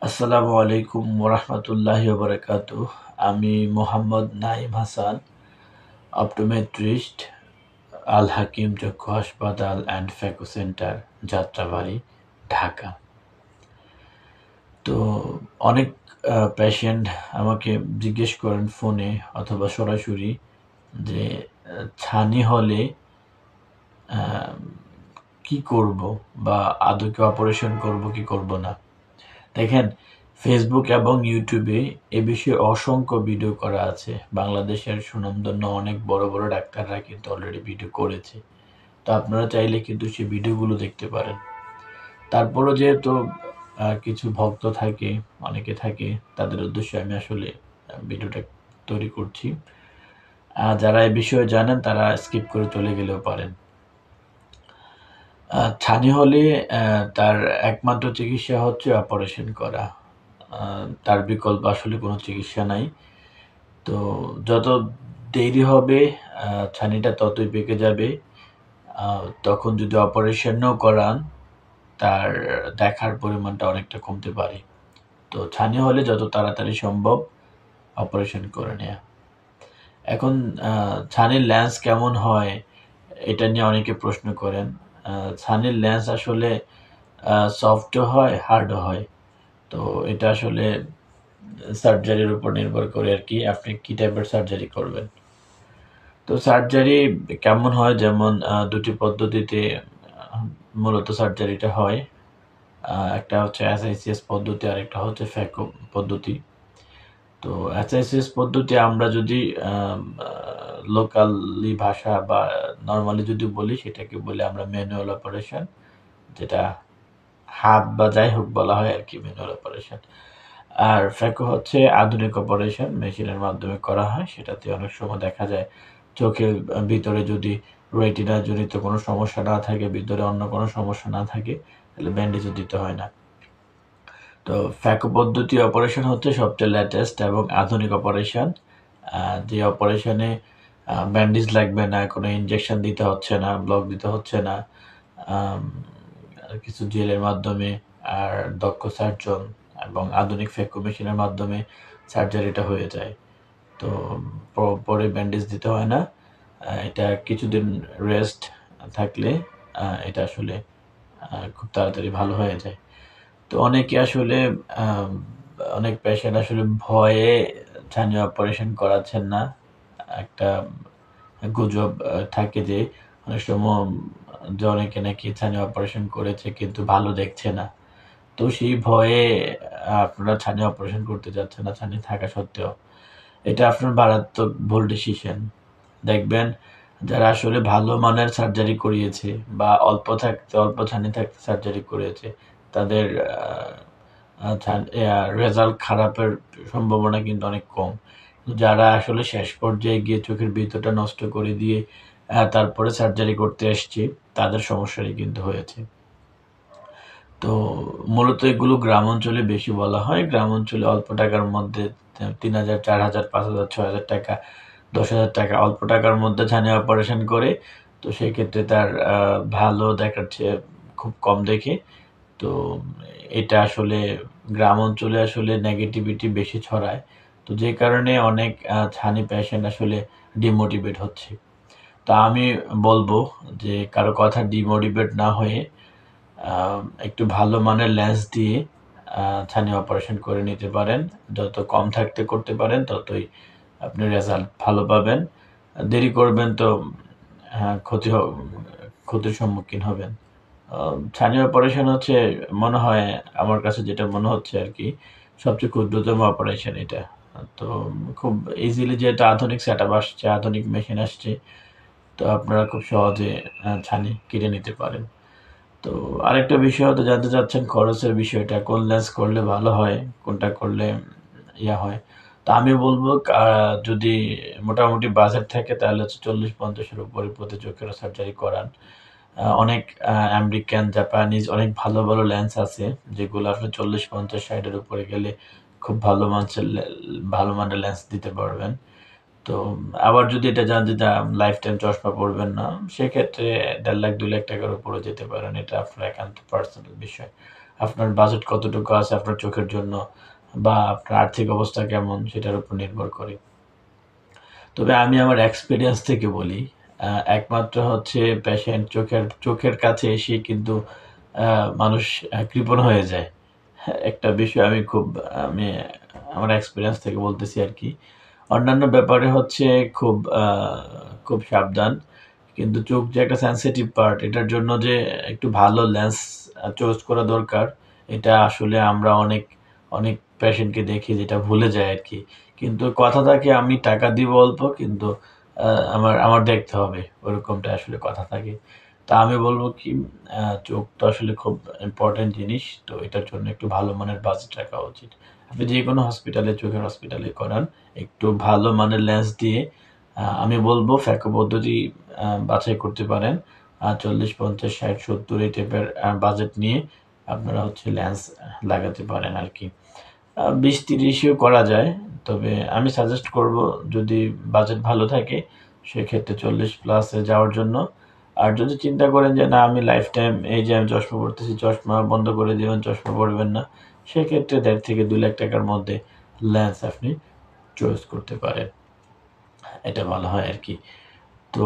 আসসালামু আলাইকুম ওরহমতুল্লাহি ওবরাকাতুহ। আমি মোহাম্মদ নাইম হাসান, অপটোমেট্রিস্ট, আল হাকিম চক্ষু হাসপাতাল and phaco centre, Jatrabari, Dhaka. তো অনেক পেশেন্ট আমাকে জিজ্ঞেস করেন ফোনে অথবা সরাসরি যে ছানি হলে কি করব বা আদৌ কি অপারেশন করব কি করব না। দেখেন, ফেসবুক এবং ইউটিউবে এ বিষয়ে অসংখ্য ভিডিও করা আছে। বাংলাদেশের সুনামধন্য অনেক বড় বড় ডাক্তাররা কিন্তু অলরেডি ভিডিও করেছে। তো আপনারা চাইলে কিন্তু সেই ভিডিওগুলো দেখতে পারেন। তারপরও যেহেতু কিছু ভক্ত থাকে, অনেকে থাকে, তাদের উদ্দেশ্যে আমি আসলে ভিডিওটা তৈরি করছি। যারা এ বিষয়ে জানেন তারা স্কিপ করে চলে গেলেও পারেন। ছানি হলে তার একমাত্র চিকিৎসা হচ্ছে অপারেশন করা। তার বিকল্প আসলে কোনো চিকিৎসা নাই। তো যত দেরি হবে ছানিটা ততই পেকে যাবে। তখন যদি অপারেশনও করান, তার দেখার পরিমাণটা অনেকটা কমতে পারে। তো ছানি হলে যত তাড়াতাড়ি সম্ভব অপারেশন করে নেয়া। এখন ছানির লেন্স কেমন হয়, এটা নিয়ে অনেকে প্রশ্ন করেন। ছানির লেন্স আসলে সফটও হয়, হার্ডও হয়। তো এটা আসলে সার্জারির উপর নির্ভর করে আরকি, আপনি কি টাইপের সার্জারি করবেন। তো সার্জারি কেমন হয়, যেমন দুটি পদ্ধতিতে মূলত সার্জারিটা হয়। একটা হচ্ছে SICS পদ্ধতি, আর একটা হচ্ছে ফ্যাকো পদ্ধতি। তো SICS পদ্ধতি আমরা যদি লোকালি ভাষা বা নর্মালি যদি বলি, সেটাকে বলি আমরা ম্যানুয়াল অপারেশন, যেটা হাত বা যাই হোক বলা হয় আরকি, ম্যানুয়াল অপারেশন। আর ফ্যাকো হচ্ছে আধুনিক অপারেশন, মেশিনের মাধ্যমে করা হয়। সেটাতে অনেক সময় দেখা যায় চোখের ভিতরে যদি রেটিনা জনিত কোনো সমস্যা না থাকে, ভিতরে অন্য কোনো সমস্যা না থাকে, তাহলে ব্যান্ডেজও দিতে হয় না। তো ফ্যাকো পদ্ধতি অপারেশন হচ্ছে সবচেয়ে লেটেস্ট এবং আধুনিক অপারেশন, যে অপারেশনে ব্যান্ডেজ লাগবে না, কোনো ইনজেকশন দিতে হচ্ছে না, ব্লক দিতে হচ্ছে না, কিছু জেলের মাধ্যমে আর দক্ষ সার্জন এবং আধুনিক ফ্যাকো মেশিনের মাধ্যমে সার্জারিটা হয়ে যায়। তো পরে ব্যান্ডেজ দিতে হয় না। এটা কিছুদিন রেস্ট থাকলে এটা আসলে খুব তাড়াতাড়ি ভালো হয়ে যায়। তো অনেকে আসলে অনেক পেশেন্ট আসলে ভয়ে ছানি অপারেশন করাচ্ছেন না। একটা গুজব থাকে যে অনেক সময় যে অনেকে নাকি ছানি অপারেশন করেছে কিন্তু ভালো দেখছে না। তো সেই ভয়ে আপনারা ছানি অপারেশন করতে যাচ্ছেন না ছানি থাকা সত্ত্বেও। এটা আপনার মারাত্মক ভুল ডিসিশন। দেখবেন যারা আসলে ভালো মানের সার্জারি করিয়েছে বা অল্প ছানি থাকতে সার্জারি করেছে, তাদের রেজাল্ট খারাপের সম্ভাবনা কিন্তু অনেক কম। যারা আসলে শেষ পর্যায়ে গিয়ে চোখের ভিতরটা নষ্ট করে দিয়ে তারপরে সার্জারি করতে এসছে, তাদের সমস্যাটাই কিন্তু হয়েছে। তো মূলত এগুলো গ্রাম অঞ্চলে বেশি বলা হয়। গ্রাম অঞ্চলে অল্প টাকার মধ্যে ৩,০০০, ৪,০০০, ৫,০০০, ৬,০০০ টাকা, ১০,০০০ টাকা অল্প টাকার মধ্যে ছানি অপারেশন করে। তো সেক্ষেত্রে তার ভালো দেখার চেয়ে খুব কম দেখে। তো এটা আসলে গ্রাম অঞ্চলে আসলে নেগেটিভিটি বেশি ছড়ায়। তো যে কারণে অনেক ছানি পেশেন্ট আসলে ডিমোটিভেট হচ্ছে। তো আমি বলবো যে কারো কথা ডিমোটিভেট না হয়ে একটু ভালো মানের লেন্স দিয়ে ছানি অপারেশন করে নিতে পারেন। যত কম থাকতে করতে পারেন ততই আপনি রেজাল্ট ভালো পাবেন। দেরি করবেন তো ক্ষতির সম্মুখীন হবেন। ছানি অপারেশন হচ্ছে, মনে হয় আমার কাছে যেটা মনে হচ্ছে আরকি, সবচেয়ে ক্ষুদ্রতম অপারেশন এটা। তো খুব ইজিলি যেহেতু আধুনিক সেটআপ আসছে, আধুনিক মেশিন আসছে, তো আপনারা খুব সহজে ছানি কেটে নিতে পারেন। তো আরেকটা বিষয় হয়তো জানতে চাচ্ছেন খরচের বিষয়টা, কোন লেন্স করলে ভালো হয়, কোনটা করলে হয়। তো আমি বলব যদি মোটামুটি বাজেট থাকে তাহলে হচ্ছে ৪০-৫০ এর উপরে প্রতি চোখের সার্জারি করান। অনেক আমেরিকান, জাপানিজ অনেক ভালো, ভালো লেন্স আছে যেগুলো আপনি ৪০, ৫০, ৬০ এর উপরে গেলে খুব ভালো মানের লেন্স দিতে পারবেন। তো আবার যদি এটা জানেন যে লাইফ টাইম চশমা পড়বেন না, সেক্ষেত্রে ১.৫ লাখ ২ লাখ টাকার উপরে যেতে পারেন। এটা আপনার একান্ত পার্সোনাল বিষয়। আপনার বাজেট কতটুকু আছে আপনার চোখের জন্য বা আপনার আর্থিক অবস্থা কেমন সেটার উপর নির্ভর করে। তবে আমি আমার এক্সপেরিয়েন্স থেকে বলি, একমাত্র হচ্ছে পেশেন্ট চোখের কাছে এসে কিন্তু মানুষ কৃপণ হয়ে যায়। একটা বিষয় আমি আমার এক্সপেরিয়েন্স থেকে বলতেছি আরকি। অন্যান্য ব্যাপারে হচ্ছে খুব খুব সাবধান। কিন্তু চোখ যে একটা সেনসিটিভ পার্ট, এটার জন্য যে একটু ভালো লেন্স চয়েস করা দরকার, এটা আসলে আমরা অনেক পেশেন্টকে দেখি যেটা ভুলে যায় আরকি। কিন্তু কথা থাকে আমি টাকা দিব অল্প কিন্তু আমার দেখতে হবে। ওরকমটা আসলে কথা থাকে। তা আমি বলব কি চোখ তো আসলে খুব ইম্পোর্টেন্ট জিনিস। তো এটার জন্য একটু ভালো মানের বাজেট রাখা উচিত। আপনি যেকোনো হসপিটালে, চোখের হসপিটালে করান, একটু ভালো মানের লেন্স দিয়ে আমি বলব ফ্যাকো পদ্ধতি বাছাই করতে পারেন। ৪০, ৫০, ৬০, ৭০ এই টাইপের বাজেট নিয়ে আপনারা হচ্ছে লেন্স লাগাতে পারেন আরকি। ২০-৩০ এও করা যায়। তবে আমি সাজেস্ট করব যদি বাজেট ভালো থাকে সেক্ষেত্রে ৪০ প্লাস এ যাওয়ার জন্য। আর যদি চিন্তা করেন যে না আমি লাইফ টাইম এই যে আমি চশমা পড়তেছি, চশমা বন্ধ করে দিবেন, চশমা পড়বেন না। সেক্ষেত্রে ১.৫ থেকে ২ লাখ টাকার মধ্যে লেন্স আপনি চয়েস করতে পারেন। এটা ভালো হয় আরকি। তো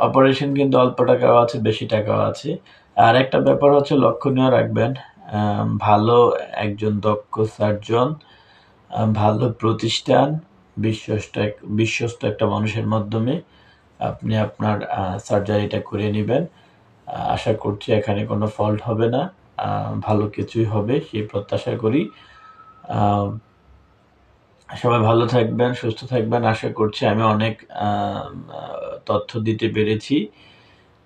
অপারেশন কিন্তু অল্প টাকাও আছে, বেশি টাকাও আছে। আরেকটা ব্যাপার হচ্ছে লক্ষণীয় রাখবেন, ভালো একজন দক্ষ সার্জন, ভালো প্রতিষ্ঠান, বিশ্বস্ত একটা মানুষের মাধ্যমে আপনি আপনার সার্জারিটা করে নিবেন। আশা করছি এখানে কোনো ফল্ট হবে না। ভালো কিছুই হবে সেই প্রত্যাশা করি। আ সবাই ভালো থাকবেন, সুস্থ থাকবেন। আশা করছি আমি অনেক আ আ তথ্য দিতে পেরেছি।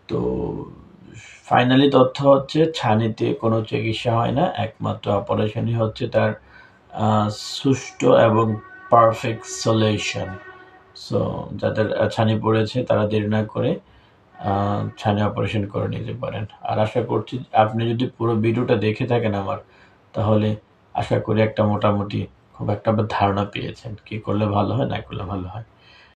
তো ফাইনালি তথ্য হচ্ছে ছানিতে কোনো চিকিৎসা হয় না। একমাত্র অপারেশনই হচ্ছে তার আ সুষ্ঠু এবং পারফেক্ট সলিউশন। সো যাদের ছানি পড়েছে তারা দেরি না করে আ ছানি অপারেশন করে নিতে পারেন। আর আশা করছি আপনি যদি পুরো ভিডিওটা দেখে থাকেন আমার, তাহলে আশা করি একটা মোটামুটি খুব একটা ধারণা পেয়েছেন। কি করলে ভালো হয়, না করলে ভালো হয়।